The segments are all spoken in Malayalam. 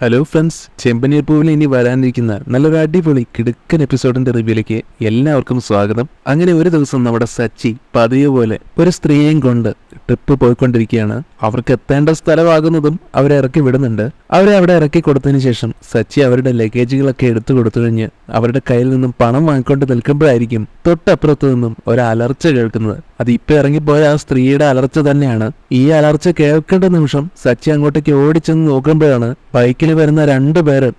ഹലോ ഫ്രണ്ട്സ്, ചെമ്പനീർ പൂവിൽ ഇനി വരാനിരിക്കുന്ന നല്ലൊരു അടിപൊളി കിടുക്കൻ എപ്പിസോഡിന്റെ റിവ്യൂലേക്ക് എല്ലാവർക്കും സ്വാഗതം. അങ്ങനെ ഒരു ദിവസം നമ്മുടെ സച്ചി പതിവ് പോലെ ഒരു സ്ത്രീയെയും കൊണ്ട് ട്രിപ്പ് പോയിക്കൊണ്ടിരിക്കുകയാണ്. അവർക്ക് എത്തേണ്ട സ്ഥലമാകുന്നതും അവരെ ഇറക്കി വിടുന്നുണ്ട്. അവരെ അവിടെ ഇറക്കി കൊടുത്തതിന് ശേഷം സച്ചി അവരുടെ ലഗേജുകളൊക്കെ എടുത്തു കൊടുത്തു കഴിഞ്ഞ് അവരുടെ കയ്യിൽ നിന്നും പണം വാങ്ങിക്കൊണ്ട് നിൽക്കുമ്പോഴായിരിക്കും തൊട്ടപ്പുറത്തു നിന്നും ഒരു അലർച്ച കേൾക്കുന്നത്. അത് ഇപ്പൊ ഇറങ്ങിപ്പോയ ആ സ്ത്രീയുടെ അലർച്ച തന്നെയാണ്. ഈ അലർച്ച കേൾക്കേണ്ട നിമിഷം സച്ചി അങ്ങോട്ടേക്ക് ഓടിച്ചെന്ന് നോക്കുമ്പോഴാണ് ബൈക്കിൽ വരുന്ന രണ്ടുപേര്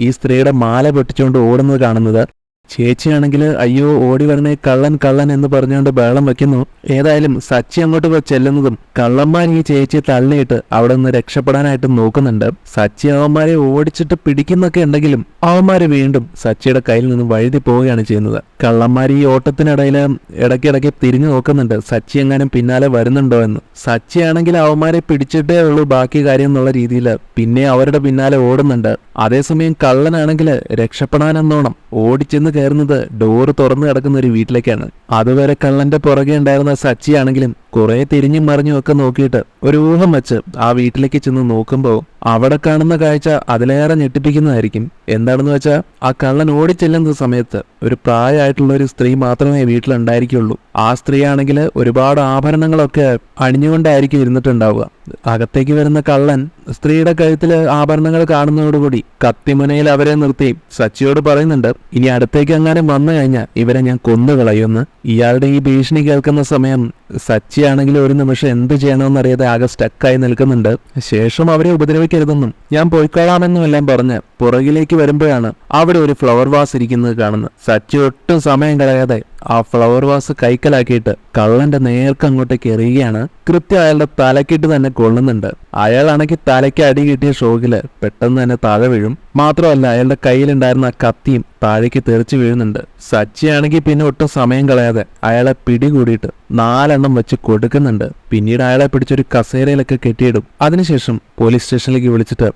ഈ സ്ത്രീയുടെ മാല പൊട്ടിച്ചുകൊണ്ട് ഓടുന്നത് കാണുന്നത്. ചേച്ചിയാണെങ്കിൽ അയ്യോ ഓടി വരണേ കള്ളൻ കള്ളൻ എന്ന് പറഞ്ഞുകൊണ്ട് ബഹളം വെക്കുന്നു. ഏതായാലും സച്ചി അങ്ങോട്ട് ചെല്ലുന്നതും കള്ളന്മാർ ഈ ചേച്ചിയെ തള്ളിയിട്ട് അവിടെ നിന്ന് രക്ഷപ്പെടാനായിട്ട് നോക്കുന്നുണ്ട്. സച്ചി അവന്മാരെ ഓടിച്ചിട്ട് പിടിക്കുന്നൊക്കെ ഉണ്ടെങ്കിലും അവന്മാര് വീണ്ടും സച്ചിയുടെ കയ്യിൽ നിന്നും വഴുതി പോവുകയാണ് ചെയ്യുന്നത്. കള്ളന്മാർ ഈ ഓട്ടത്തിനിടയിൽ ഇടയ്ക്കിടയ്ക്ക് തിരിഞ്ഞു നോക്കുന്നുണ്ട് സച്ചി എങ്ങാനും പിന്നാലെ വരുന്നുണ്ടോ എന്ന്. സച്ചിയാണെങ്കിൽ അവന്മാരെ പിടിച്ചിട്ടേ ഉള്ളൂ ബാക്കി കാര്യം എന്നുള്ള രീതിയിൽ പിന്നെ അവരുടെ പിന്നാലെ ഓടുന്നുണ്ട്. അതേസമയം കള്ളനാണെങ്കിൽ രക്ഷപ്പെടാനെന്നോണം ഓടിച്ചെന്ന് കയറുന്നത് ഡോറ് തുറന്നു കിടക്കുന്ന ഒരു വീട്ടിലേക്കാണ്. അതുവരെ കള്ളന്റെ പുറകെ ഉണ്ടായിരുന്ന സച്ചിയാണെങ്കിലും കുറെ തിരിഞ്ഞും മറിഞ്ഞും ഒക്കെ നോക്കിയിട്ട് ഒരു ഊഹം വെച്ച് ആ വീട്ടിലേക്ക് ചെന്ന് നോക്കുമ്പോൾ അവിടെ കാണുന്ന കാഴ്ച അതിലേറെ ഞെട്ടിപ്പിക്കുന്നതായിരിക്കും. എന്താണെന്ന് വെച്ചാൽ ആ കള്ളൻ ഓടിച്ചെല്ലുന്ന സമയത്ത് ഒരു പ്രായമായിട്ടുള്ള ഒരു സ്ത്രീ മാത്രമേ വീട്ടിലുണ്ടായിരിക്കുള്ളൂ. ആ സ്ത്രീ ആണെങ്കിൽ ഒരുപാട് ആഭരണങ്ങളൊക്കെ അണിഞ്ഞുകൊണ്ടായിരിക്കും ഇരുന്നിട്ടുണ്ടാവുക. അകത്തേക്ക് വരുന്ന കള്ളൻ സ്ത്രീയുടെ കഴുത്തില് ആഭരണങ്ങൾ കാണുന്നതോടുകൂടി കത്തിമുനയിൽ അവരെ നിർത്തി സച്ചിയോട് പറയുന്നുണ്ട്, ഇനി അടുത്തേക്ക് എങ്ങാനും വന്നു കഴിഞ്ഞാൽ ഇവരെ ഞാൻ കൊന്നുകളയുമെന്ന്. ഇയാളുടെ ഈ ഭീഷണി കേൾക്കുന്ന സമയം സച്ചിയാണെങ്കിൽ ഒരു നിമിഷം എന്ത് ചെയ്യണമെന്നറിയാതെ ആകെ സ്റ്റക്കായി നിൽക്കുന്നുണ്ട്. ശേഷം അവരെ ഉപദ്രവിക്കരുതെന്നും ഞാൻ പോയിക്കോളാമെന്നും എല്ലാം പറഞ്ഞ് പുറകിലേക്ക് വരുമ്പോഴാണ് അവിടെ ഒരു ഫ്ലവർ വാസ് ഇരിക്കുന്നത് കാണുന്നത്. സച്ചി ഒട്ടും സമയം കളയാതെ ആ ഫ്ലവർ വാസ് കൈക്കലാക്കിയിട്ട് കള്ളന്റെ നേർക്ക് അങ്ങോട്ടേക്ക് എറിയുകയാണ്. കൃത്യം അയാളുടെ തലക്കിട്ട് തന്നെ കൊള്ളുന്നുണ്ട്. അയാളാണെങ്കിൽ തലയ്ക്ക് അടി കിട്ടിയ ഷോക്കില് പെട്ടെന്ന് തന്നെ താഴെ വീഴും. മാത്രമല്ല അയാളുടെ കയ്യിലുണ്ടായിരുന്ന കത്തിയും താഴേക്ക് തെറിച്ചു വീഴുന്നുണ്ട്. സച്ചിയാണെങ്കിൽ പിന്നെ ഒട്ടും സമയം കളയാതെ അയാളെ പിടികൂടിയിട്ട് 4 വെച്ച് കൊടുക്കുന്നുണ്ട്. പിന്നീട് അയാളെ പിടിച്ചൊരു കസേരയിലൊക്കെ കെട്ടിയിടും. അതിനുശേഷം പോലീസ് സ്റ്റേഷനിലേക്ക് വിളിച്ചിട്ട്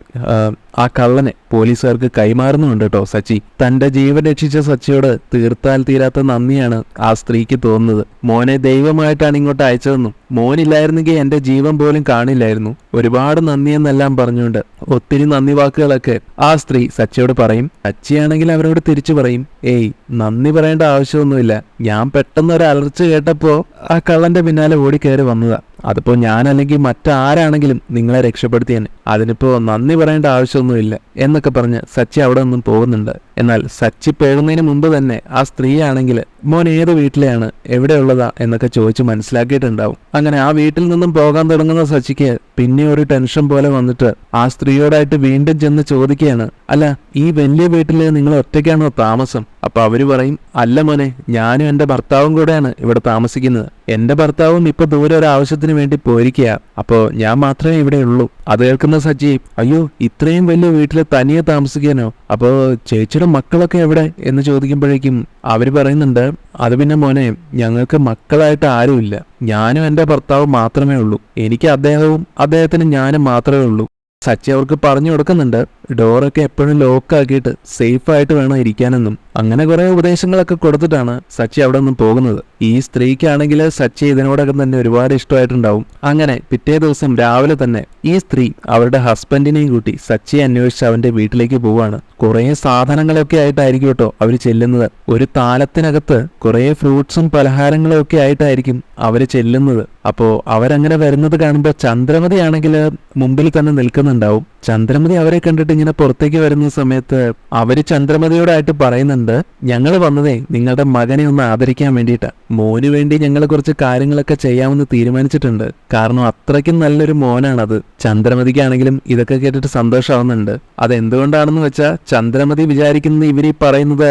ആ കള്ളനെ പോലീസുകാർക്ക് കൈമാറുന്നുണ്ട് കേട്ടോ സച്ചി. തന്റെ ജീവൻ രക്ഷിച്ച സച്ചിയോട് തീർത്താൽ തീരാത്ത നന്ദിയാണ് ആ സ്ത്രീക്ക് തോന്നുന്നത്. മോനെ ദൈവമായിട്ടാണ് ഇങ്ങോട്ട് അയച്ചതെന്നും മോനില്ലായിരുന്നെങ്കിൽ എന്റെ ജീവൻ പോലും കാണില്ലായിരുന്നു, ഒരുപാട് നന്ദി എന്നെല്ലാം പറഞ്ഞുകൊണ്ട് ഒത്തിരി നന്ദി വാക്കുകളൊക്കെ ആ സ്ത്രീ സച്ചിയോട് പറയും. സച്ചിയാണെങ്കിൽ അവരോട് തിരിച്ചു പറയും, ഏയ് നന്ദി പറയേണ്ട ആവശ്യമൊന്നുമില്ല, ഞാൻ പെട്ടെന്ന് ഒരു അലർച്ച കേട്ടപ്പോ ആ കള്ളന്റെ പിന്നാലെ ഓടി കയറി വന്നതാ. അതിപ്പോ ഞാനല്ലെങ്കിൽ മറ്റാരാണെങ്കിലും നിങ്ങളെ രക്ഷപ്പെടുത്തിയെന്നെ, അതിനിപ്പോ നന്ദി പറയേണ്ട ആവശ്യമൊന്നുമില്ല എന്നൊക്കെ പറഞ്ഞ് സച്ചി അവിടെ നിന്നും പോകുന്നുണ്ട്. എന്നാൽ സച്ചി പേഴുന്നതിന് മുമ്പ് തന്നെ ആ സ്ത്രീ ആണെങ്കിൽ മോൻ ഏത് വീട്ടിലെയാണ്, എവിടെയുള്ളതാ എന്നൊക്കെ ചോദിച്ച് മനസ്സിലാക്കിയിട്ടുണ്ടാവും. അങ്ങനെ ആ വീട്ടിൽ നിന്നും പോകാൻ തുടങ്ങുന്ന സച്ചിക്ക് പിന്നെ ഒരു ടെൻഷൻ പോലെ വന്നിട്ട് ആ സ്ത്രീയോടായിട്ട് വീണ്ടും ചെന്ന് ചോദിക്കുകയാണ്, അല്ല ഈ വലിയ വീട്ടില് നിങ്ങൾ ഒറ്റയ്ക്കാണോ താമസം? അപ്പൊ അവര് പറയും, അല്ല മോനെ, ഞാനും എന്റെ ഭർത്താവും കൂടെയാണ് ഇവിടെ താമസിക്കുന്നത്. എന്റെ ഭർത്താവും ഇപ്പൊ ദൂരെ ഒരു ആവശ്യത്തിന് വേണ്ടി പോയിരിക്കുക, അപ്പോ ഞാൻ മാത്രമേ ഇവിടെ ഉള്ളൂ. അത് കേൾക്കുന്ന സച്ചി, അയ്യോ ഇത്രയും വലിയ വീട്ടില് തനിയെ താമസിക്കാനോ? അപ്പോ ചേച്ചിയുടെ മക്കളൊക്കെ എവിടെ എന്ന് ചോദിക്കുമ്പോഴേക്കും അവര് പറയുന്നുണ്ട്, അത് പിന്നെ മോനെ, ഞങ്ങൾക്ക് മക്കളായിട്ട് ആരുമില്ല, ഞാനും എന്റെ ഭർത്താവും മാത്രമേ ഉള്ളൂ, എനിക്ക് അദ്ദേഹവും അദ്ദേഹത്തിന് ഞാനും മാത്രമേ ഉള്ളൂ. സച്ചി അവർക്ക് പറഞ്ഞു കൊടുക്കുന്നുണ്ട് ഡോറൊക്കെ എപ്പോഴും ലോക്കാക്കിയിട്ട് സേഫായിട്ട് വേണം ഇരിക്കാനെന്നും. അങ്ങനെ കുറെ ഉപദേശങ്ങളൊക്കെ കൊടുത്തിട്ടാണ് സച്ചി അവിടെ നിന്നും പോകുന്നത്. ഈ സ്ത്രീക്കാണെങ്കിൽ സച്ചി ഇതിനോടകം തന്നെ ഒരുപാട് ഇഷ്ടമായിട്ടുണ്ടാവും. അങ്ങനെ പിറ്റേ ദിവസം രാവിലെ തന്നെ ഈ സ്ത്രീ അവരുടെ ഹസ്ബൻഡിനെയും കൂട്ടി സച്ചിയെ അന്വേഷിച്ച് അവന്റെ വീട്ടിലേക്ക് പോവാണ്. കുറെ സാധനങ്ങളൊക്കെ ആയിട്ടായിരിക്കും കേട്ടോ അവര് ചെല്ലുന്നത്. ഒരു താലത്തിനകത്ത് കുറെ ഫ്രൂട്ട്സും പലഹാരങ്ങളും ഒക്കെ ആയിട്ടായിരിക്കും അവര് ചെല്ലുന്നത്. അപ്പോ അവരങ്ങനെ വരുന്നത് കാണുമ്പോൾ ചന്ദ്രമതി ആണെങ്കിൽ മുമ്പിൽ തന്നെ നിൽക്കുന്നുണ്ടാവും. ചന്ദ്രമതി അവരെ കണ്ടിട്ട് ഇങ്ങനെ പുറത്തേക്ക് വരുന്ന സമയത്ത് അവര് ചന്ദ്രമതിയോടായിട്ട് പറയുന്നുണ്ട്, ഞങ്ങൾ വന്നതേ നിങ്ങളുടെ മകനെ ഒന്ന് ആദരിക്കാൻ വേണ്ടിയിട്ടാ. മോന് വേണ്ടി ഞങ്ങൾ കുറച്ച് കാര്യങ്ങളൊക്കെ ചെയ്യാമെന്ന് തീരുമാനിച്ചിട്ടുണ്ട്. കാരണം അത്രയ്ക്കും നല്ലൊരു മോനാണത്. ചന്ദ്രമതിക്കാണെങ്കിലും ഇതൊക്കെ കേട്ടിട്ട് സന്തോഷമാവുന്നുണ്ട്. അതെന്തുകൊണ്ടാണെന്ന് വെച്ചാൽ ചന്ദ്രമതി വിചാരിക്കുന്നത് ഇവര് പറയുന്നത്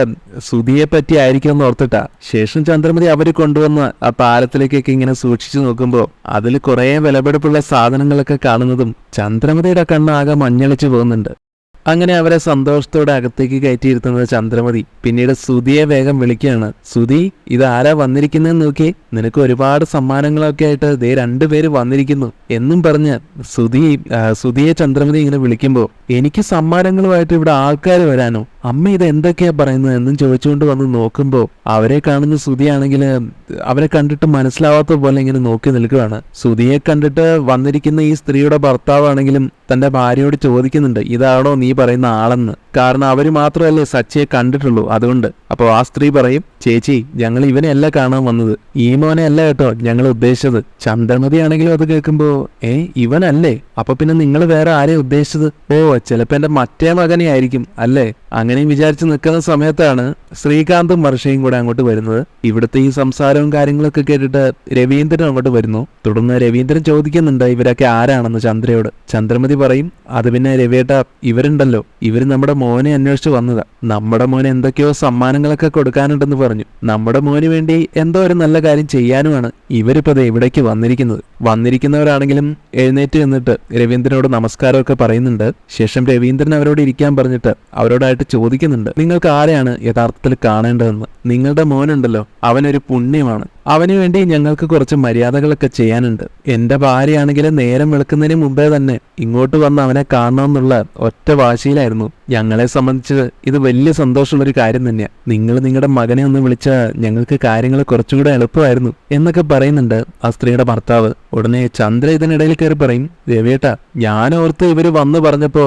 സുധിയെ പറ്റി ആയിരിക്കും എന്ന് ഓർത്തിട്ടാ. ശേഷം ചന്ദ്രമതി അവര് കൊണ്ടുവന്ന ആ പാലത്തിലേക്കൊക്കെ ഇങ്ങനെ സൂക്ഷിച്ചു നോക്കുമ്പോൾ അതിൽ കുറെ വിലപിടിപ്പുള്ള സാധനങ്ങളൊക്കെ കാണുന്നതും ചന്ദ്രമതിയുടെ കണ്ണാകെ മഞ്ഞളിച്ചു പോകുന്നുണ്ട്. അങ്ങനെ അവരെ സന്തോഷത്തോടെ അകത്തേക്ക് കയറ്റിയിരുത്തുന്നത് ചന്ദ്രമതി പിന്നീട് സുധിയെ വേഗം വിളിക്കുകയാണ്. സുധി, ഇതാരാ വന്നിരിക്കുന്നതെന്ന് നോക്കി, നിനക്ക് ഒരുപാട് സമ്മാനങ്ങളൊക്കെ ആയിട്ട് ദേ 2 പേര് വന്നിരിക്കുന്നു എന്നും പറഞ്ഞ് സുധിയെ ചന്ദ്രമതി ഇങ്ങനെ വിളിക്കുമ്പോൾ, എനിക്ക് സമ്മാനങ്ങളുമായിട്ട് ഇവിടെ ആൾക്കാർ വരാനോ? അമ്മ ഇത് എന്തൊക്കെയാ പറയുന്നത് എന്നും ചോദിച്ചുകൊണ്ട് വന്ന് നോക്കുമ്പോൾ അവരെ കാണുന്ന സുധിയാണെങ്കിൽ അവരെ കണ്ടിട്ട് മനസ്സിലാവാത്ത പോലെ ഇങ്ങനെ നോക്കി നിൽക്കുകയാണ്. സുധിയെ കണ്ടിട്ട് വന്നിരിക്കുന്ന ഈ സ്ത്രീയുടെ ഭർത്താവാണെങ്കിലും തന്റെ ഭാര്യയോട് ചോദിക്കുന്നുണ്ട്, ഇതാണോ നീ പറയുന്ന ആളെന്ന്. കാരണം അവര് മാത്രമല്ലേ സച്ചിയെ കണ്ടിട്ടുള്ളൂ, അതുകൊണ്ട്. അപ്പോൾ ആ സ്ത്രീ പറയും, ചേച്ചി ഞങ്ങൾ ഇവനെയല്ല കാണാൻ വന്നത്, ഈ മോനെ അല്ല കേട്ടോ ഞങ്ങൾ ഉദ്ദേശിച്ചത്. ചന്ദ്രമതി ആണെങ്കിലും അത് കേൾക്കുമ്പോ ഇവനല്ലേ, അപ്പൊ പിന്നെ നിങ്ങൾ വേറെ ആരെയും ഉദ്ദേശിച്ചത്? ഓ ചിലപ്പോ എന്റെ മറ്റേ മകനെ ആയിരിക്കും അല്ലേ. അങ്ങനെയും വിചാരിച്ച് നിൽക്കുന്ന സമയത്താണ് ശ്രീകാന്തും വർഷയും കൂടെ അങ്ങോട്ട് വരുന്നത്. ഇവിടുത്തെ ഈ സംസാരവും കാര്യങ്ങളൊക്കെ കേട്ടിട്ട് രവീന്ദ്രൻ അങ്ങോട്ട് വരുന്നു. തുടർന്ന് രവീന്ദ്രൻ ചോദിക്കുന്നുണ്ട് ഇവരൊക്കെ ആരാണെന്ന് ചന്ദ്രയോട്. ചന്ദ്രമതി പറയും, അത് പിന്നെ രവിയേട്ട, ഇവരുണ്ടല്ലോ, ഇവര് നമ്മുടെ മോനെ അന്വേഷിച്ച് വന്നതാ. നമ്മുടെ മോനെ എന്തൊക്കെയോ സമ്മാനങ്ങളൊക്കെ കൊടുക്കാനുണ്ടെന്ന് പറഞ്ഞു. നമ്മുടെ മോന് വേണ്ടി എന്തോ ഒരു നല്ല കാര്യം ചെയ്യാനുമാണ് ഇവരിപ്പോ ഇവിടേക്ക് വന്നിരിക്കുന്നവരാണെങ്കിലും എഴുന്നേറ്റ് നിന്നിട്ട് രവീന്ദ്രനോട് നമസ്കാരമൊക്കെ പറയുന്നുണ്ട്. ശേഷം രവീന്ദ്രൻ അവരോട് ഇരിക്കാൻ പറഞ്ഞിട്ട് അവരോടായിട്ട് ചോദിക്കുന്നുണ്ട്, നിങ്ങൾക്ക് ആരെയാണ് യഥാർത്ഥത്തിൽ കാണേണ്ടതെന്ന്. നിങ്ങളുടെ മോനുണ്ടല്ലോ, അവനൊരു പുണ്യമാണ്, അവന് വേണ്ടി ഞങ്ങൾക്ക് കുറച്ച് മര്യാദകളൊക്കെ ചെയ്യാനുണ്ട്. എന്റെ ഭാര്യയാണെങ്കിൽ നേരം വെളുക്കുന്നതിന് മുമ്പേ തന്നെ ഇങ്ങോട്ട് വന്ന് അവനെ കാണണമെന്നുള്ള ഒറ്റ വാശിയിലായിരുന്നു. ഞങ്ങളെ സംബന്ധിച്ച് ഇത് വലിയ സന്തോഷമുള്ളൊരു കാര്യം തന്നെയാണ്. നിങ്ങൾ നിങ്ങളുടെ മകനെ ഒന്ന് വിളിച്ചാൽ ഞങ്ങൾക്ക് കാര്യങ്ങൾ കുറച്ചുകൂടെ എളുപ്പമായിരുന്നു എന്നൊക്കെ പറയുന്നുണ്ട് ആ സ്ത്രീയുടെ ഭർത്താവ്. ഉടനെ ചന്ദ്ര ഇതിനിടയിൽ കയറി പറയും, രവിയേട്ടാ ഞാൻ ഓർത്ത് ഇവര് വന്ന് പറഞ്ഞപ്പോ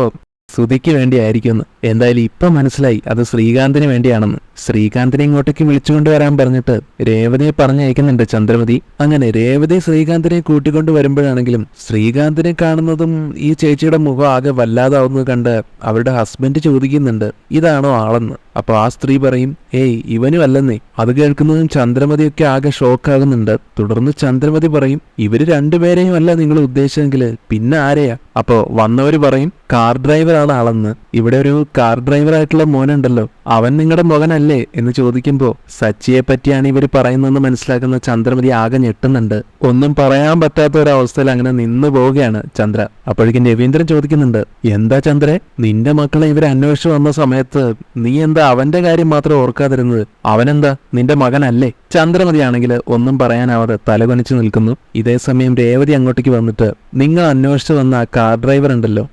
സുധിക്ക് വേണ്ടിയായിരിക്കുമെന്ന്. എന്തായാലും ഇപ്പൊ മനസ്സിലായി അത് ശ്രീകാന്തിന് വേണ്ടിയാണെന്ന്. ശ്രീകാന്തിനെ ഇങ്ങോട്ടേക്ക് വിളിച്ചുകൊണ്ട് വരാൻ പറഞ്ഞിട്ട് രേവതിയെ പറഞ്ഞയക്കുന്നുണ്ട് ചന്ദ്രമതി. അങ്ങനെ രേവതി ശ്രീകാന്തിനെ കൂട്ടിക്കൊണ്ട് വരുമ്പോഴാണെങ്കിലും ശ്രീകാന്തിനെ കാണുന്നതും ഈ ചേച്ചിയുടെ മുഖം ആകെ വല്ലാതാവുന്നത് കണ്ട് അവരുടെ ഹസ്ബൻഡ് ചോദിക്കുന്നുണ്ട്, ഇതാണോ ആളെന്ന്. അപ്പൊ ആ സ്ത്രീ പറയും, ഇവനും അല്ലെന്നേ. അത് കേൾക്കുന്നതും ചന്ദ്രമതിയൊക്കെ ആകെ ഷോക്കാകുന്നുണ്ട്. തുടർന്ന് ചന്ദ്രമതി പറയും, ഇവര് രണ്ടുപേരെയും അല്ല നിങ്ങൾ ഉദ്ദേശിച്ചെങ്കിൽ പിന്നെ ആരെയാ? അപ്പോ വന്നവര് പറയും, കാർ ഡ്രൈവറാണ് ആളെന്ന്. ഇവിടെ ഒരു കാർ ഡ്രൈവറായിട്ടുള്ള മോനുണ്ടല്ലോ, അവൻ നിങ്ങളുടെ മകനല്ലേ എന്ന് ചോദിക്കുമ്പോ സച്ചിയെ പറ്റിയാണ് ഇവർ പറയുന്നതെന്ന് മനസ്സിലാക്കുന്ന ചന്ദ്രമതി ആകെ ഞെട്ടുന്നുണ്ട്. ഒന്നും പറയാൻ പറ്റാത്ത ഒരവസ്ഥയിൽ അങ്ങനെ നിന്നു പോവുകയാണ് ചന്ദ്ര. അപ്പോഴേക്കും രവീന്ദ്രൻ ചോദിക്കുന്നുണ്ട്, എന്താ ചന്ദ്രേ, നിന്റെ മക്കളെ ഇവർ അന്വേഷിച്ചു വന്ന സമയത്ത് നീ എന്താ അവന്റെ കാര്യം മാത്രം ഓർക്കാതിരുന്നത്? അവനെന്താ നിന്റെ മകനല്ലേ? ചന്ദ്രമതിയാണെങ്കിൽ ഒന്നും പറയാനാവാതെ തലകൊനിച്ചു നിൽക്കുന്നു. ഇതേ സമയം രേവതി അങ്ങോട്ടേക്ക് വന്നിട്ട്, നിങ്ങൾ അന്വേഷിച്ചു വന്ന ആ കാർ ഡ്രൈവർ ഉണ്ടല്ലോ,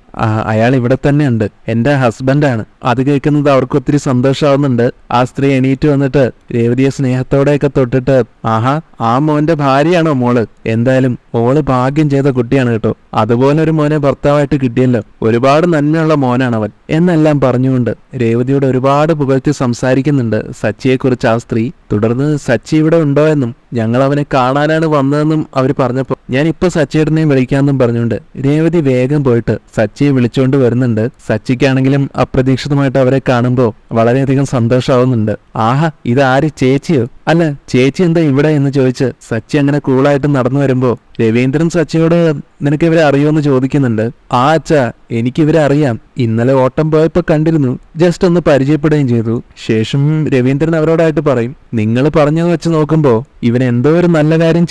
അയാൾ ഇവിടെ തന്നെ ഉണ്ട്, എന്റെ ഹസ്ബൻഡാണ്. അത് കേൾക്കുന്നത് അവർക്ക് ഒത്തിരി സന്തോഷമാവുന്നുണ്ട്. ആ സ്ത്രീ എണീറ്റ് വന്നിട്ട് രേവതിയെ സ്നേഹത്തോടെയൊക്കെ തൊട്ടിട്ട്, ആഹാ ആ മോന്റെ ഭാര്യയാണോ മോള്? എന്തായാലും മോള് ഭാഗ്യം ചെയ്ത കുട്ടിയാണ് കേട്ടോ, അതുപോലെ ഒരു മോനെ ഭർത്താവായിട്ട് കിട്ടിയല്ലോ, ഒരുപാട് നന്മയുള്ള മോനാണ് അവൻ എന്നെല്ലാം പറഞ്ഞുകൊണ്ട് രേവതിയോട് ഒരുപാട് പുകഴ്ത്തി സംസാരിക്കുന്നുണ്ട് സച്ചിയെക്കുറിച്ച് ആ സ്ത്രീ. തുടർന്ന് സച്ചി ഇവിടെ ഉണ്ടോ എന്നും ഞങ്ങൾ അവനെ കാണാനാണ് വന്നതെന്നും അവർ പറഞ്ഞപ്പോൾ ഞാൻ ഇപ്പൊ സച്ചിയേട്ടനെയും വിളിക്കാമെന്നും പറഞ്ഞുകൊണ്ട് രേവതി വേഗം പോയിട്ട് സച്ചിയെ വിളിച്ചുകൊണ്ട് വരുന്നുണ്ട്. സച്ചിക്കാണെങ്കിലും അപ്രതീക്ഷിതമായിട്ട് അവരെ കാണുമ്പോൾ വളരെയധികം സന്തോഷമാവുന്നുണ്ട്. ആഹാ ഇതാര്, ചേച്ചിയോ? അല്ല ചേച്ചി എന്താ ഇവിടെ എന്ന് ചോദിച്ച് സച്ചി അങ്ങനെ കൂളായിട്ട് നടന്നു വരുമ്പോ രവീന്ദ്രൻ സച്ചിയോട് നിനക്ക് ഇവരെ അറിയുമെന്ന് ചോദിക്കുന്നുണ്ട്. അച്ഛാ എനിക്കിവരെ അറിയാം, ഇന്നലെ ഓട്ടം പോയപ്പോ കണ്ടിരുന്നു, ജസ്റ്റ് ഒന്ന് പരിചയപ്പെടുകയും ചെയ്തു. ശേഷം രവീന്ദ്രൻ അവരോടായിട്ട് പറയും, നിങ്ങൾ പറഞ്ഞത് വെച്ച് നോക്കുമ്പോ ഇവൻ എന്തോ ഒരു നല്ല കാര്യം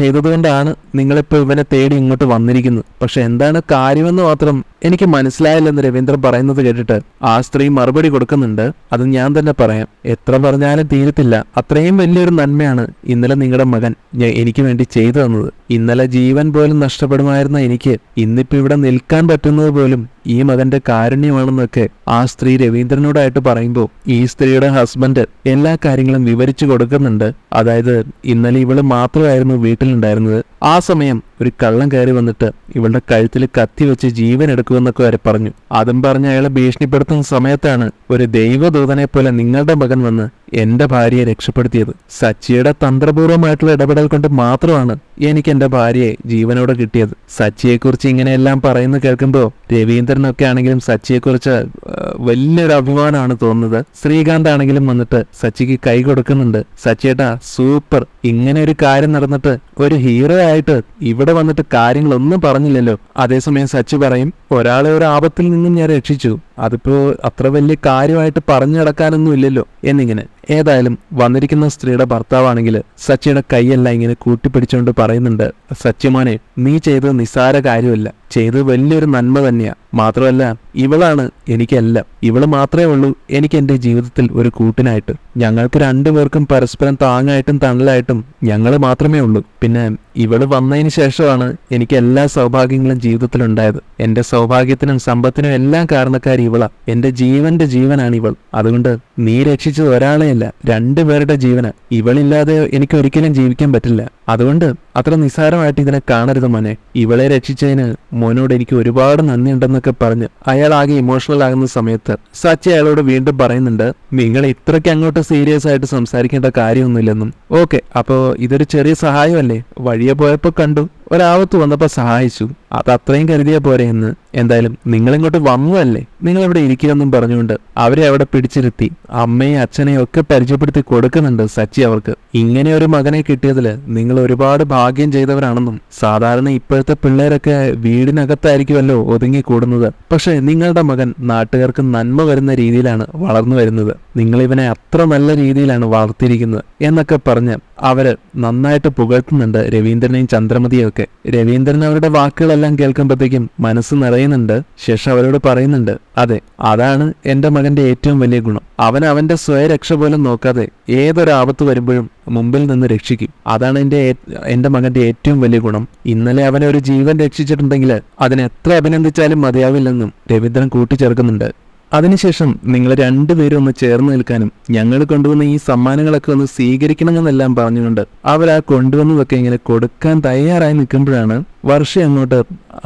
ചെയ്തതുകൊണ്ടാണ് നിങ്ങളിപ്പോ ഇവനെ തേടി ഇങ്ങോട്ട് വന്നിരിക്കുന്നത്. പക്ഷെ എന്താണ് കാര്യമെന്ന് മാത്രം എനിക്ക് മനസ്സിലായില്ലെന്ന് രവീന്ദ്രൻ പറയുന്നത് കേട്ടിട്ട് ആ സ്ത്രീ മറുപടി കൊടുക്കുന്നുണ്ട്, അത് ഞാൻ തന്നെ പറയാം, എത്ര പറഞ്ഞാലും തീരത്തില്ല. അത്രയും വലിയൊരു നന്മയാണ് ഇന്നലെ നിങ്ങളുടെ മകൻ എനിക്ക് വേണ്ടി ചെയ്തു തന്നത്. ഇന്നലെ ജീവൻ പോലും നഷ്ടപ്പെടുമായിരുന്ന എനിക്ക് ഇന്നിപ്പോ ഇവിടെ നിൽക്കാൻ പറ്റുന്നത് പോലും ഈ മകന്റെ കാരുണ്യമാണെന്നൊക്കെ ആ സ്ത്രീ രവീന്ദ്രനോടായിട്ട് പറയുമ്പോൾ ഈ സ്ത്രീയുടെ ഹസ്ബൻഡ് എല്ലാ കാര്യങ്ങളും വിവരിച്ചു കൊടുക്കുന്നുണ്ട്. അതായത് ഇന്നലെ ഇവള് മാത്രമായിരുന്നു വീട്ടിലുണ്ടായിരുന്നത്. ആ സമയം ഒരു കള്ളൻ കയറി വന്നിട്ട് ഇവളുടെ കഴുത്തിൽ കത്തി വെച്ച് ജീവൻ എടുക്കുമെന്നൊക്കെ വരെ പറഞ്ഞു. അതും പറഞ്ഞ് അയാളെ ഭീഷണിപ്പെടുത്തുന്ന സമയത്താണ് ഒരു ദൈവദൂതനെ പോലെ നിങ്ങളുടെ മകൻ വന്ന് എന്റെ ഭാര്യയെ രക്ഷപ്പെടുത്തിയത്. സച്ചിയുടെ തന്ത്രപൂർവ്വമായിട്ടുള്ള ഇടപെടൽ കൊണ്ട് മാത്രമാണ് എനിക്ക് എന്റെ ഭാര്യയെ ജീവനോടെ കിട്ടിയത്. സച്ചിയെക്കുറിച്ച് ഇങ്ങനെയെല്ലാം പറയുന്ന കേൾക്കുമ്പോൾ രവീന്ദ്രനൊക്കെ ആണെങ്കിലും സച്ചിയെക്കുറിച്ച് വലിയൊരു അഭിമാനമാണ് തോന്നുന്നത്. ശ്രീകാന്ത് ആണെങ്കിലും വന്നിട്ട് സച്ചിക്ക് കൈ കൊടുക്കുന്നുണ്ട്. സച്ചിയേട്ടാ സൂപ്പർ, ഇങ്ങനെ ഒരു കാര്യം നടന്നിട്ട് ഒരു ഹീറോ ആയിട്ട് ഇവിടെ വന്നിട്ട് കാര്യങ്ങളൊന്നും പറഞ്ഞില്ലല്ലോ. അതേസമയം സച്ചി പറയും, ഒരാളെ ഒരു ആപത്തിൽ നിന്നും ഞാൻ രക്ഷിച്ചു, അതിപ്പോ അത്ര വലിയ കാര്യമായിട്ട് പറഞ്ഞു നടക്കാനൊന്നും ഇല്ലല്ലോ എന്നിങ്ങനെ. ഏതായാലും വന്നിരിക്കുന്ന സ്ത്രീയുടെ ഭർത്താവാണെങ്കിൽ സച്ചിയുടെ കൈയെല്ലാം ഇങ്ങനെ കൂട്ടിപ്പിടിച്ചുകൊണ്ട് പറയുന്നുണ്ട്, സച്ചിമോനെ നീ ചെയ്തത് നിസ്സാര കാര്യമല്ല, ചെയ്തത് വലിയൊരു നന്മ തന്നെയാ. മാത്രമല്ല ഇവളാണ് എനിക്കെല്ലാം. ഇവള് മാത്രമേ ഉള്ളൂ എനിക്ക് എൻ്റെ ജീവിതത്തിൽ ഒരു കൂട്ടിനായിട്ട്. ഞങ്ങൾക്ക് രണ്ടുപേർക്കും പരസ്പരം താങ്ങായിട്ടും തണലായിട്ടും ഞങ്ങൾ മാത്രമേ ഉള്ളൂ. പിന്നെ ഇവള് വന്നതിന് ശേഷമാണ് എനിക്ക് എല്ലാ സൗഭാഗ്യങ്ങളും ജീവിതത്തിലുണ്ടായത്. എൻ്റെ സൗഭാഗ്യത്തിനും സമ്പത്തിനും എല്ലാം കാരണക്കാരി ഇവളാ. എൻ്റെ ജീവന്റെ ജീവനാണ് ഇവൾ. അതുകൊണ്ട് നീ രക്ഷിച്ചത് ഒരാളെയല്ല, രണ്ടുപേരുടെ ജീവന. ഇവളില്ലാതെ എനിക്ക് ഒരിക്കലും ജീവിക്കാൻ പറ്റില്ല. അതുകൊണ്ട് അത്ര നിസ്സാരമായിട്ട് ഇതിനെ കാണരുത് മോനെ. ഇവളെ രക്ഷിച്ചതിന് മോനോട് എനിക്ക് ഒരുപാട് നന്ദിയുണ്ടെന്നൊക്കെ പറഞ്ഞ് അയാൾ ആകെ ഇമോഷണൽ ആകുന്ന സമയത്ത് സച്ചി അയാളോട് വീണ്ടും പറയുന്നുണ്ട്, നിങ്ങൾ ഇത്രയ്ക്ക് അങ്ങോട്ട് സീരിയസ് ആയിട്ട് സംസാരിക്കേണ്ട കാര്യമൊന്നുമില്ലെന്നും. ഓക്കെ, അപ്പോ ഇതൊരു ചെറിയ സഹായമല്ലേ, വഴിയെ പോയപ്പോ കണ്ടു, ഒരാപത്ത് വന്നപ്പോ സഹായിച്ചു, അത് അത്രയും കരുതിയാ പോരെ എന്ന്. എന്തായാലും നിങ്ങളിങ്ങോട്ട് വന്നതല്ലേ, നിങ്ങൾ ഇവിടെ ഇരിക്കുമെന്നും പറഞ്ഞുകൊണ്ട് അവരെ അവിടെ പിടിച്ചിരുത്തി അമ്മയും അച്ഛനെയും ഒക്കെ പരിചയപ്പെടുത്തി കൊടുക്കുന്നുണ്ട് സച്ചി അവർക്ക്. ഇങ്ങനെ ഒരു മകനെ കിട്ടിയതില് നിങ്ങൾ ഒരുപാട് ഭാഗ്യം ചെയ്തവരാണെന്നും, സാധാരണ ഇപ്പോഴത്തെ പിള്ളേരൊക്കെ വീടിനകത്തായിരിക്കുമല്ലോ ഒതുങ്ങി കൂടുന്നത്, പക്ഷെ നിങ്ങളുടെ മകൻ നാട്ടുകാർക്ക് നന്മ വരുന്ന രീതിയിലാണ് വളർന്നു വരുന്നത്, നിങ്ങൾ ഇവനെ അത്ര നല്ല രീതിയിലാണ് വളർത്തിയിരിക്കുന്നത് എന്നൊക്കെ പറഞ്ഞ് അവര് നന്നായിട്ട് പുകഴ്ത്തുന്നുണ്ട് രവീന്ദ്രനെയും ചന്ദ്രമതിയും ഒക്കെ. രവീന്ദ്രൻ അവരുടെ വാക്കുകളെല്ലാം കേൾക്കുമ്പോഴത്തേക്കും മനസ്സ് നിറയുന്നുണ്ട്. ശേഷം അവരോട് പറയുന്നുണ്ട്, അതെ, അതാണ് എൻ്റെ മകന്റെ ഏറ്റവും വലിയ ഗുണം. അവൻ അവന്റെ സ്വയരക്ഷ പോലും നോക്കാതെ ഏതൊരാപത്ത് വരുമ്പോഴും മുമ്പിൽ നിന്ന് രക്ഷിക്കും. അതാണ് എൻ്റെ മകന്റെ ഏറ്റവും വലിയ ഗുണം. ഇന്നലെ അവനെ ഒരു ജീവൻ രക്ഷിച്ചിട്ടുണ്ടെങ്കിൽ അതിനെ എത്ര അഭിനന്ദിച്ചാലും മതിയാവില്ലെന്നും രവീന്ദ്രൻ കൂട്ടിച്ചേർക്കുന്നുണ്ട്. അതിനുശേഷം നിങ്ങൾ രണ്ടുപേരും ഒന്ന് ചേർന്ന് നിൽക്കാനും ഞങ്ങൾ കൊണ്ടുവന്ന ഈ സമ്മാനങ്ങളൊക്കെ ഒന്ന് സ്വീകരിക്കണമെന്നെല്ലാം പറഞ്ഞുകൊണ്ട് അവർ ആ കൊണ്ടുവന്നതൊക്കെ ഇങ്ങനെ കൊടുക്കാൻ തയ്യാറായി നിൽക്കുമ്പോഴാണ് വർഷ അങ്ങോട്ട്,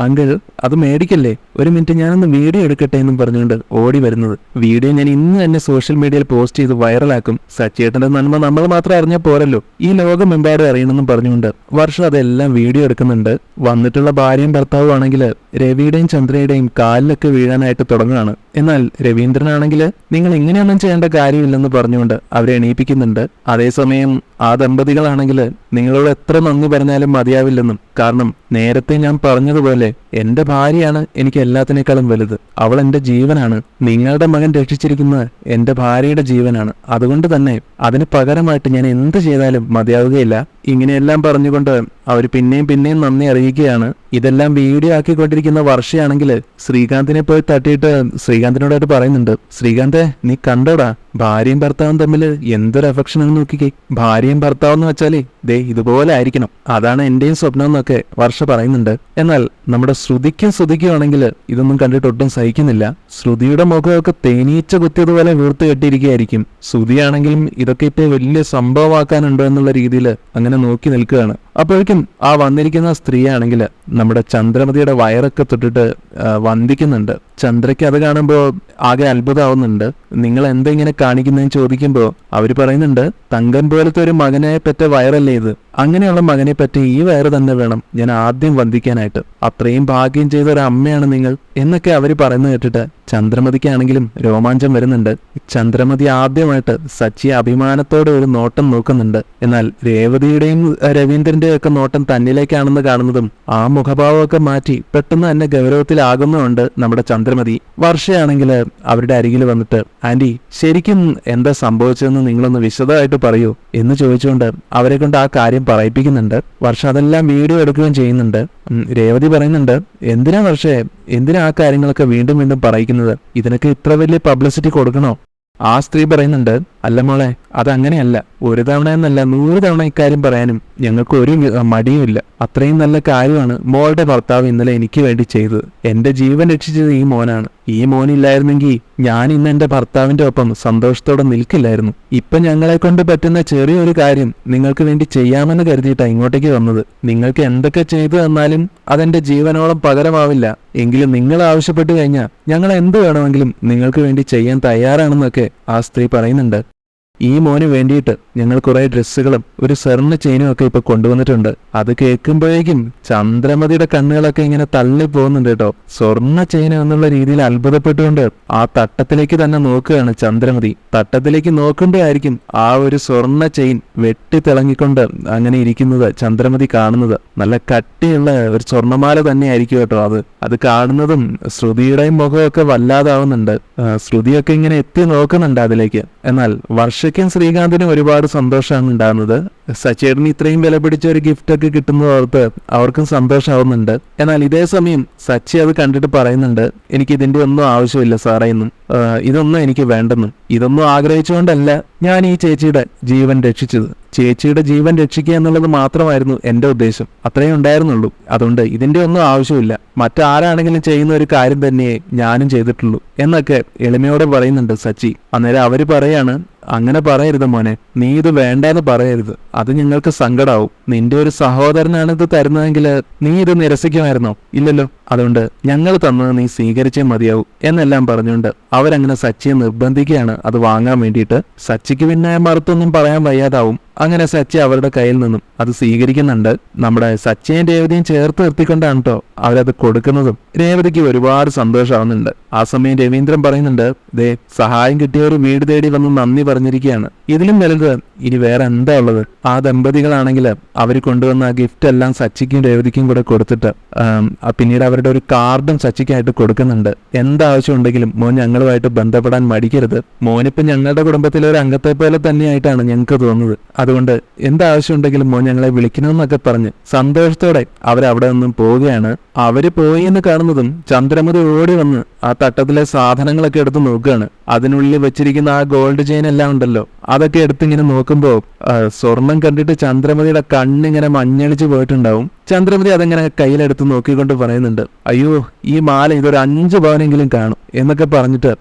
അങ്കിൾ അത് മേടിക്കല്ലേ, ഒരു മിനിറ്റ് ഞാനൊന്ന് വീഡിയോ എടുക്കട്ടെ എന്നും പറഞ്ഞുകൊണ്ട് ഓടി വരുന്നത്. വീഡിയോ ഞാൻ ഇന്ന് തന്നെ സോഷ്യൽ മീഡിയയിൽ പോസ്റ്റ് ചെയ്ത് വൈറലാക്കും, സച്ചിയേട്ടന്റെ നന്മ നമ്മൾ മാത്രം അറിഞ്ഞാൽ പോരല്ലോ, ഈ ലോകമെമ്പാടും അറിയണമെന്നും പറഞ്ഞുകൊണ്ട് വർഷ അതെല്ലാം വീഡിയോ എടുക്കുന്നുണ്ട്. വന്നിട്ടുള്ള ഭാര്യയും ഭർത്താവും ആണെങ്കിൽ രവിയുടെയും ചന്ദ്രയുടെയും കാലിലൊക്കെ വീഴാനായിട്ട് തുടങ്ങുകയാണ്. എന്നാൽ രവീന്ദ്രനാണെങ്കിൽ നിങ്ങൾ ഇങ്ങനെയൊന്നും ചെയ്യേണ്ട കാര്യമില്ലെന്ന് പറഞ്ഞുകൊണ്ട് അവരെ എണീപ്പിക്കുന്നുണ്ട്. അതേസമയം ആ ദമ്പതികളാണെങ്കിൽ നിങ്ങളോട് എത്ര നന്ദി പറഞ്ഞാലും മതിയാവില്ലെന്നും, കാരണം നേരത്തെ ഞാൻ പറഞ്ഞതുപോലെ എൻ്റെ ഭാര്യയാണ് എനിക്ക് എല്ലാത്തിനേക്കാളും വലുത്, അവൾ എൻ്റെ ജീവനാണ്, നിങ്ങളുടെ മകൻ രക്ഷിച്ചിരിക്കുന്നത് എൻ്റെ ഭാര്യയുടെ ജീവനാണ്, അതുകൊണ്ട് തന്നെ അതിന് പകരമായിട്ട് ഞാൻ എന്ത് ചെയ്താലും മതിയാവുകയില്ല. ഇങ്ങനെയെല്ലാം പറഞ്ഞുകൊണ്ട് അവർ പിന്നെയും നന്ദി അറിയിക്കുകയാണ്. ഇതെല്ലാം വീഡിയോ ആക്കിക്കൊണ്ടിരിക്കുന്ന വർഷയാണെങ്കിൽ ശ്രീകാന്തിനെ പോയി തട്ടിയിട്ട് ശ്രീകാന്തിനോടായിട്ട് പറയുന്നുണ്ട്, ശ്രീകാന്തെ നീ കണ്ടോടാ, ഭാര്യയും ഭർത്താവും തമ്മിൽ എന്തൊരു അഫെക്ഷൻ എന്ന് നോക്കിക്കേ, ഭാര്യയും ഭർത്താവും എന്ന് വെച്ചാലേ ദേ ഇതുപോലെ ആയിരിക്കണം, അതാണ് എന്റെയും സ്വപ്നം എന്നൊക്കെ വർഷ പറയുന്നുണ്ട്. എന്നാൽ നമ്മുടെ ശ്രുതിക്കുവാണെങ്കിൽ ഇതൊന്നും കണ്ടിട്ട് ഒട്ടും സഹിക്കുന്നില്ല. ശ്രുതിയുടെ മുഖമൊക്കെ തേനീച്ച കുത്തിയതുപോലെ വീർത്ത് കെട്ടിയിരിക്കുകയായിരിക്കും. ശ്രുതിയാണെങ്കിലും ഇതൊക്കെ ഇപ്പൊ വലിയ സംഭവമാക്കാനുണ്ടോ എന്നുള്ള രീതിയിൽ അങ്ങനെ നോക്കി നിൽക്കുകയാണ്. അപ്പോഴേക്കും ആ വന്നിരിക്കുന്ന സ്ത്രീയാണെങ്കിൽ നമ്മുടെ ചന്ദ്രമതിയുടെ വയറൊക്കെ തൊട്ടിട്ട് വന്ദിക്കുന്നുണ്ട്. ചന്ദ്രയ്ക്ക് അത് കാണുമ്പോൾ ആകെ അത്ഭുതമാവുന്നുണ്ട്. നിങ്ങൾ എന്താ ഇങ്ങനെ കാണിക്കുന്നതെന്ന് ചോദിക്കുമ്പോൾ അവർ പറയുന്നുണ്ട്, തങ്കൻ പോലത്തെ ഒരു മകനെ പറ്റ വയറല്ലേ ഇത്, അങ്ങനെയുള്ള മകനെ പറ്റി ഈ വയറ് തന്നെ വേണം ഞാൻ ആദ്യം വന്ദിക്കാനായിട്ട്, അത്രയും ഭാഗ്യം ചെയ്ത ഒരു അമ്മയാണ് നിങ്ങൾ എന്നൊക്കെ അവർ പറയുന്നത് കേട്ടിട്ട് ചന്ദ്രമതിക്കാണെങ്കിലും രോമാഞ്ചം വരുന്നുണ്ട്. ചന്ദ്രമതി ആദ്യമായിട്ട് സച്ചിയെ അഭിമാനത്തോടെ ഒരു നോട്ടം നോക്കുന്നുണ്ട്. എന്നാൽ രേവതിയുടെയും രവീന്ദ്രന്റെയും ഒക്കെ നോട്ടം തന്നിലേക്കാണെന്ന് കാണുന്നതും ആ മുഖഭാവമൊക്കെ മാറ്റി പെട്ടെന്ന് തന്നെ ഗൗരവത്തിലാകുന്നുണ്ട് നമ്മുടെ ചന്ദ്രമതി. വർഷയാണെങ്കിൽ അവരുടെ അരികിൽ വന്നിട്ട്, ആന്റി ശരിക്കും എന്താ സംഭവിച്ചതെന്ന് നിങ്ങളൊന്ന് വിശദമായിട്ട് പറയൂ എന്ന് ചോദിച്ചുകൊണ്ട് അവരെ കൊണ്ട് ആ കാര്യം പറയിപ്പിക്കുന്നുണ്ട്. വർഷ അതെല്ലാം വീഡിയോ എടുക്കുകയും ചെയ്യുന്നുണ്ട്. രേവതി പറയുന്നുണ്ട്, എന്തിനാ ആ കാര്യങ്ങളൊക്കെ വീണ്ടും വീണ്ടും പറയിക്കുന്നത്, ഇതിനൊക്കെ ഇത്ര വലിയ പബ്ലിസിറ്റി കൊടുക്കണോ? ആ സ്ത്രീ പറയുന്നുണ്ട്, അല്ല മോളെ, അതങ്ങനെയല്ല, ഒരു തവണ എന്നല്ല 100 തവണ ഇക്കാര്യം പറയാനും ഞങ്ങൾക്ക് ഒരു മടിയുമില്ല. അത്രയും നല്ല കാര്യമാണ് മോളുടെ ഭർത്താവ് ഇന്നലെ എനിക്ക് വേണ്ടി ചെയ്തത്. എന്റെ ജീവൻ രക്ഷിച്ചത് ഈ മോനാണ്. ഈ മോനില്ലായിരുന്നെങ്കിൽ ഞാൻ ഇന്ന് എന്റെ ഭർത്താവിന്റെ ഒപ്പം സന്തോഷത്തോടെ നിൽക്കില്ലായിരുന്നു. ഇപ്പൊ ഞങ്ങളെ കൊണ്ട് പറ്റുന്ന ചെറിയൊരു കാര്യം നിങ്ങൾക്ക് വേണ്ടി ചെയ്യാമെന്ന് കരുതിയിട്ടാണ് ഇങ്ങോട്ടേക്ക് വന്നത്. നിങ്ങൾക്ക് എന്തൊക്കെ ചെയ്തു തന്നാലും അതെന്റെ ജീവനോളം പകരമാവില്ല. എങ്കിലും നിങ്ങൾ ആവശ്യപ്പെട്ടു കഴിഞ്ഞാൽ ഞങ്ങൾ എന്ത് വേണമെങ്കിലും നിങ്ങൾക്ക് വേണ്ടി ചെയ്യാൻ തയ്യാറാണെന്നൊക്കെ ആ സ്ത്രീ പറയുന്നുണ്ട്. ഈ മോന് വേണ്ടിയിട്ട് ഞങ്ങൾ കുറെ ഡ്രസ്സുകളും ഒരു സ്വർണ്ണ ചെയിനും ഒക്കെ ഇപ്പൊ കൊണ്ടുവന്നിട്ടുണ്ട്. അത് കേൾക്കുമ്പോഴേക്കും ചന്ദ്രമതിയുടെ കണ്ണുകളൊക്കെ ഇങ്ങനെ തള്ളി പോകുന്നുണ്ട് കേട്ടോ. സ്വർണ്ണ ചെയിൻ എന്നുള്ള രീതിയിൽ അത്ഭുതപ്പെട്ടുകൊണ്ട് ആ തട്ടത്തിലേക്ക് തന്നെ നോക്കുകയാണ് ചന്ദ്രമതി. തട്ടത്തിലേക്ക് നോക്കുമ്പോഴായിരിക്കും ആ ഒരു സ്വർണ്ണ ചെയിൻ വെട്ടിത്തിളങ്ങിക്കൊണ്ട് അങ്ങനെ ഇരിക്കുന്നത് ചന്ദ്രമതി കാണുന്നത്. നല്ല കട്ടിയുള്ള ഒരു സ്വർണ്ണമാല തന്നെ ആയിരിക്കും കേട്ടോ അത് കാണുന്നതും ശ്രുതിയുടെയും മുഖമൊക്കെ വല്ലാതാവുന്നുണ്ട്. ശ്രുതിയൊക്കെ ഇങ്ങനെ എത്തി നോക്കുന്നുണ്ട് അതിലേക്ക്. എന്നാൽ വർഷയ്ക്കും ശ്രീകാന്തിനും ഒരുപാട് സന്തോഷമാണ് ഉണ്ടാകുന്നത്. സച്ചേട്ടന് ഇത്രയും വില പിടിച്ച ഒരു ഗിഫ്റ്റ് ഒക്കെ കിട്ടുന്നത് ഓർത്ത് അവർക്കും സന്തോഷമാവുന്നുണ്ട്. എന്നാൽ ഇതേ സമയം സച്ചി അത് കണ്ടിട്ട് പറയുന്നുണ്ട്, എനിക്ക് ഇതിന്റെ ഒന്നും ആവശ്യമില്ല സാറേ എന്നും, ഇതൊന്നും എനിക്ക് വേണ്ടെന്നും. ഇതൊന്നും ആഗ്രഹിച്ചുകൊണ്ടല്ല ഞാൻ ഈ ചേച്ചിയുടെ ജീവൻ രക്ഷിച്ചത്. ചേച്ചിയുടെ ജീവൻ രക്ഷിക്കുക എന്നുള്ളത് മാത്രമായിരുന്നു എന്റെ ഉദ്ദേശം, അത്രയും ഉണ്ടായിരുന്നുള്ളൂ. അതുകൊണ്ട് ഇതിന്റെ ഒന്നും ആവശ്യമില്ല, മറ്റാരാണെങ്കിലും ചെയ്യുന്ന ഒരു കാര്യം തന്നെയേ ഞാനും ചെയ്തിട്ടുള്ളൂ എന്നൊക്കെ എളിമയോടെ പറയുന്നുണ്ട് സച്ചി. അന്നേരം അവര് പറയാണ്, അങ്ങനെ പറയരുത് മോനെ, നീ ഇത് വേണ്ടെന്ന് പറയരുത്, അത് ഞങ്ങൾക്ക് സങ്കടാവും. നിന്റെ ഒരു സഹോദരനാണ് ഇത് തരുന്നതെങ്കിൽ നീ ഇത് നിരസിക്കുമായിരുന്നോ? ഇല്ലല്ലോ, അതുകൊണ്ട് ഞങ്ങൾ തന്നത് നീ സ്വീകരിച്ചേ മതിയാവൂ എന്നെല്ലാം പറഞ്ഞുകൊണ്ട് അവരങ്ങനെ സച്ചിയെ നിർബന്ധിക്കുകയാണ് അത് വാങ്ങാൻ വേണ്ടിയിട്ട്. സച്ചിക്ക് പിന്നെ മറുത്തൊന്നും പറയാൻ വയ്യാതാവും. അങ്ങനെ സച്ചി അവരുടെ കയ്യിൽ നിന്നും അത് സ്വീകരിക്കുന്നുണ്ട്. നമ്മുടെ സച്ചിയും രേവതിയും ചേർത്ത് നിർത്തിക്കൊണ്ടാണ് കേട്ടോ അവരത് കൊടുക്കുന്നതും. രേവതിക്ക് ഒരുപാട് സന്തോഷമാവുന്നുണ്ട്. ആ സമയം രവീന്ദ്രൻ പറയുന്നുണ്ട്, ദേ സഹായം കിട്ടിയവർ വീട് തേടി വന്ന് നന്ദി പറഞ്ഞിരിക്കുകയാണ്. ഇതിലും വലുത് ഇനി വേറെ എന്താ ഉള്ളത്? ആ ദമ്പതികളാണെങ്കിൽ അവർ കൊണ്ടുവന്ന ആ ഗിഫ്റ്റ് എല്ലാം സച്ചിക്കും രേവതിക്കും കൂടെ കൊടുത്തിട്ട് പിന്നീട് അവരുടെ ഒരു കാർഡും സച്ചിക്കായിട്ട് കൊടുക്കുന്നുണ്ട്. എന്താവശ്യം ഉണ്ടെങ്കിലും മോൻ ഞങ്ങളുമായിട്ട് ബന്ധപ്പെടാൻ മടിക്കരുത്. മോനിപ്പം ഞങ്ങളുടെ കുടുംബത്തിലെ ഒരു അംഗത്തെ പോലെ തന്നെയായിട്ടാണ് ഞങ്ങൾക്ക് തോന്നുന്നത്. അതുകൊണ്ട് എന്താവശ്യം ഉണ്ടെങ്കിലും മോൻ ഞങ്ങളെ വിളിക്കണമെന്നൊക്കെ പറഞ്ഞ് സന്തോഷത്തോടെ അവരവിടെ നിന്നും പോവുകയാണ്. അവര് പോയി എന്ന് കാണുന്നതും ചന്ദ്രമതി ഓടി വന്ന് ആ തട്ടത്തിലെ സാധനങ്ങളൊക്കെ എടുത്ത് നോക്കുകയാണ്. അതിനുള്ളിൽ വെച്ചിരിക്കുന്ന ആ ഗോൾഡ് ചെയിൻ എല്ലാം ഉണ്ടല്ലോ, അതൊക്കെ എടുത്തിങ്ങനെ നോക്കുമ്പോ സ്വർണം കണ്ടിട്ട് ചന്ദ്രമതിയുടെ കണ്ണിങ്ങനെ മഞ്ഞളിച്ച് പോയിട്ടുണ്ടാവും. ചന്ദ്രമതി അതെങ്ങനെ കയ്യിലെടുത്ത് നോക്കിക്കൊണ്ട് പറയുന്നുണ്ട്, അയ്യോ ഈ മാല ഇതൊരു 5 പവനെങ്കിലും കാണും എന്നൊക്കെ പറഞ്ഞിട്ട്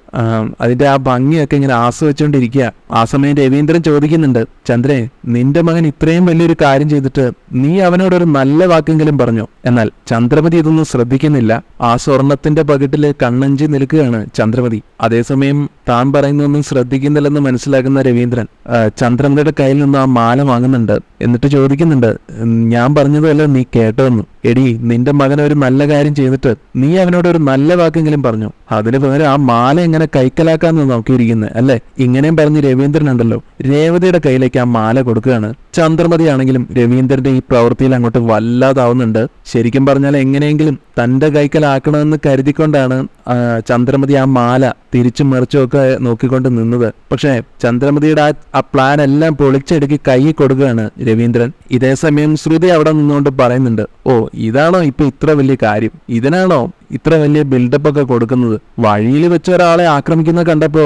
അതിന്റെ ആ ഭംഗിയൊക്കെ ഇങ്ങനെ ആസ്വദിച്ചുകൊണ്ടിരിക്കുക. ആ സമയം രവീന്ദ്രൻ ചോദിക്കുന്നുണ്ട്, ചന്ദ്രേ നിന്റെ മകൻ ഇത്രയും വലിയൊരു കാര്യം ചെയ്തിട്ട് നീ അവനോടൊരു നല്ല വാക്കെങ്കിലും പറഞ്ഞോ? എന്നാൽ ചന്ദ്രമതി ഇതൊന്നും ശ്രദ്ധിക്കുന്നില്ല. ആ സ്വർണത്തിന്റെ പകിട്ടില് കണ്ണഞ്ചി നിൽക്കുകയാണ് ചന്ദ്രമതി. അതേസമയം താൻ പറയുന്നൊന്നും ശ്രദ്ധിക്കുന്നില്ലെന്ന് മനസ്സിലാക്കുന്ന രവീന്ദ്രൻ ചന്ദ്രമതിയുടെ കയ്യിൽ നിന്ന് ആ മാല വാങ്ങുന്നുണ്ട്. എന്നിട്ട് ചോദിക്കുന്നുണ്ട്, ഞാൻ പറഞ്ഞതല്ലേ നീ കേട്ടോന്നു? എടി നിന്റെ മകൻ ഒരു നല്ല കാര്യം ചെയ്തിട്ട് നീ അവനോട് ഒരു നല്ല വാക്കെങ്കിലും പറഞ്ഞു, അതിന് പകരം ആ മാല എങ്ങനെ കൈക്കലാക്കാന്ന് നോക്കിയിരിക്കുന്നത് അല്ലെ? ഇങ്ങനെയും പറഞ്ഞ് രവീന്ദ്രൻ ഉണ്ടല്ലോ രേവതിയുടെ കയ്യിലേക്ക് ആ മാല കൊടുക്കുകയാണ്. ചന്ദ്രമതി ആണെങ്കിലും രവീന്ദ്രന്റെ ഈ പ്രവൃത്തിയിൽ അങ്ങോട്ട് വല്ലാതാവുന്നുണ്ട്. ശരിക്കും പറഞ്ഞാൽ എങ്ങനെയെങ്കിലും തന്റെ കൈക്കലാക്കണമെന്ന് കരുതിക്കൊണ്ടാണ് ചന്ദ്രമതി ആ മാല തിരിച്ചും മറിച്ചും ഒക്കെ നോക്കിക്കൊണ്ട് നിന്നത്. പക്ഷെ ചന്ദ്രമതിയുടെ ആ പ്ലാൻ എല്ലാം പൊളിച്ചെടുക്കി കൈ കൊടുക്കുകയാണ് രവീന്ദ്രൻ. ഇതേ സമയം ശ്രുതി അവിടെ നിന്നുകൊണ്ട് പറയുന്നുണ്ട്, ഓ ഇതാണോ ഇപ്പൊ ഇത്ര വലിയ കാര്യം? ഇതിനാണോ ഇത്ര വലിയ ബിൽഡപ്പ് ഒക്കെ കൊടുക്കുന്നത്? വഴിയിൽ വെച്ച ഒരാളെ ആക്രമിക്കുന്ന കണ്ടപ്പോ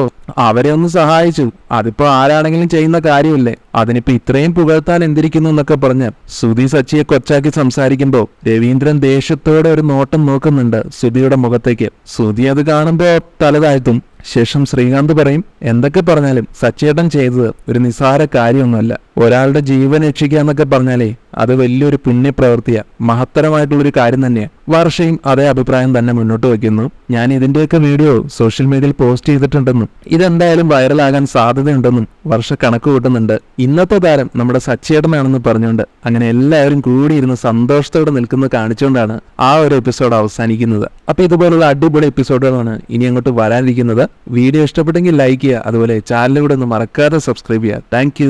അവരെ ഒന്ന് സഹായിച്ചു, അതിപ്പോ ആരാണെങ്കിലും ചെയ്യുന്ന കാര്യമില്ലേ, അതിനിപ്പോ ഇത്രയും പുകഴ്ത്താൻ എന്തിരിക്കുന്നു എന്നൊക്കെ പറഞ്ഞ് ശ്രുതി സച്ചിയെ കൊച്ചാക്കി സംസാരിക്കുമ്പോ രവീന്ദ്രൻ ദേഷ്യത്തോടെ ഒരു നോട്ടം നോക്കുന്നുണ്ട് ശ്രുതിയുടെ മുഖത്തേക്ക്. ശ്രുതി അത് കാണുമ്പോ തലതാഴ്ത്തും. ശേഷം ശ്രീകാന്ത് പറയും, എന്തൊക്കെ പറഞ്ഞാലും സച്ചേട്ടൻ ചെയ്തത് ഒരു നിസ്സാര കാര്യമൊന്നുമല്ല. ഒരാളുടെ ജീവൻ രക്ഷിക്കുക എന്നൊക്കെ പറഞ്ഞാലേ അത് വലിയൊരു പുണ്യപ്രവൃത്തിയാ, മഹത്തരമായിട്ടുള്ളൊരു കാര്യം തന്നെയാണ്. വർഷയും അതേ അഭിപ്രായം തന്നെ മുന്നോട്ട് വയ്ക്കുന്നു. ഞാൻ ഇതിന്റെയൊക്കെ വീഡിയോ സോഷ്യൽ മീഡിയയിൽ പോസ്റ്റ് ചെയ്തിട്ടുണ്ടെന്നും ഇതെന്തായാലും വൈറലാകാൻ സാധ്യതയുണ്ടെന്നും വർഷ കണക്ക് കൂട്ടുന്നുണ്ട്. ഇന്നത്തെ താരം നമ്മുടെ സച്ചേട്ടനാണെന്ന് പറഞ്ഞുകൊണ്ട് അങ്ങനെ എല്ലാവരും കൂടിയിരുന്ന് സന്തോഷത്തോടെ നിൽക്കുന്നത് കാണിച്ചുകൊണ്ടാണ് ആ ഒരു എപ്പിസോഡ് അവസാനിക്കുന്നത്. അപ്പൊ ഇതുപോലുള്ള അടിപൊളി എപ്പിസോഡുകളാണ് ഇനി അങ്ങോട്ട് വരാനിരിക്കുന്നത്. വീഡിയോ ഇഷ്ടപ്പെട്ടെങ്കിൽ ലൈക്ക് ചെയ്യുക, അതുപോലെ ചാനലിലൂടെ ഒന്ന് മറക്കാതെ സബ്സ്ക്രൈബ് ചെയ്യുക. താങ്ക്